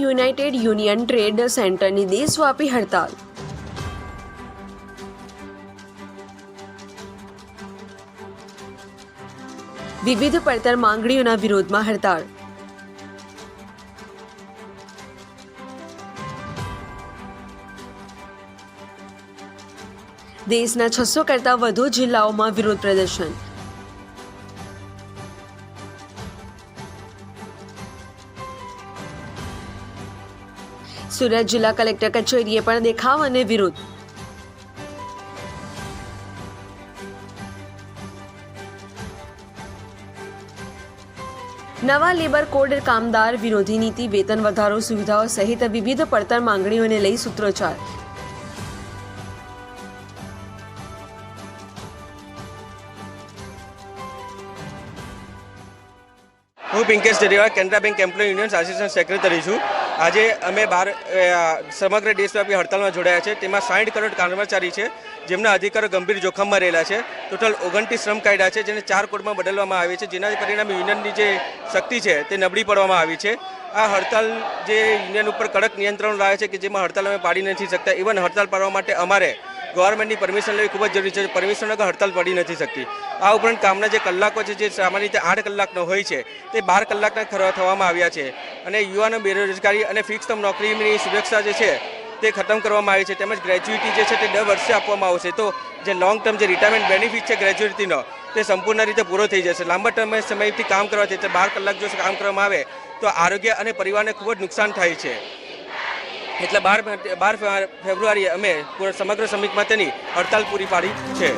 United union trade સેન્ટરની દેશવ્યાપી હડતાલ. વિવિધ પડતર માંગણીઓના વિરોધમાં હડતાળ. દેશના 600 કરતાં વધુ જિલ્લાઓમાં વિરોધ પ્રદર્શન. સુરત જિલ્લા કલેક્ટર કચેરીએ પણ દેખાવ અને વિરોધ. નવા લેબર કોડ કામદાર વિરોધી નીતિ, વેતન વધારો, સુવિધાઓ સહિત વિવિધ પડતર માંગણીઓને લઈ સૂત્રોચ્ચાર. હું Pinkesh Jariwala Canara bank employee union assistant secretary છું. આજે અમે સમગ્ર દેશવ્યાપી હડતાલમાં જોડાયા છે. તેમાં 60 કરોડ કર્મચારી છે જેમના અધિકારો ગંભીર જોખમમાં રહેલા છે. ટોટલ 29 શ્રમ કાયદા છે જેને 4 કોડમાં બદલવામાં આવે છે, જેના પરિણામે યુનિયનની જે શક્તિ છે તે નબળી પડવામાં આવી છે. આ હડતાલ જે યુનિયન ઉપર કડક નિયંત્રણ લાવે છે કે જેમાં હડતાલ અમે પાડી નથી શકતા. ઇવન હડતાલ પાડવા માટે અમારે ગવર્મેન્ટની પરમિશન લેવી ખૂબ જ જરૂરી છે. પરમિશન વગર હડતાલ પડી નથી શકતી. આ ઉપરાંત કામના જે કલાકો છે જે સામાન્ય રીતે 8 કલાકનો હોય છે તે 12 કલાકના થવામાં આવ્યા છે. અને યુવાનો બેરોજગારી અને ફિક્સ ટર્મ નોકરીની સુરક્ષા જે છે તે ખતમ કરવામાં આવી છે. તેમજ ગ્રેજ્યુટી જે છે તે દર વર્ષે આપવામાં આવશે. તો જે લોંગ ટર્મ જે રિટાયરમેન્ટ બેનિફિટ છે ગ્રેજ્યુટીનો તે સંપૂર્ણ રીતે પૂરો થઈ જશે. લાંબા ટર્મ સમયથી કામ કરવાથી 12 કલાક જો કામ કરવામાં આવે તો આરોગ્ય અને પરિવારને ખૂબ જ નુકસાન થાય છે. એટલે 12 ફેબ્રુઆરીએ અમે સમગ્ર શ્રમિક માટેની હડતાલ પૂરી પાડી છે.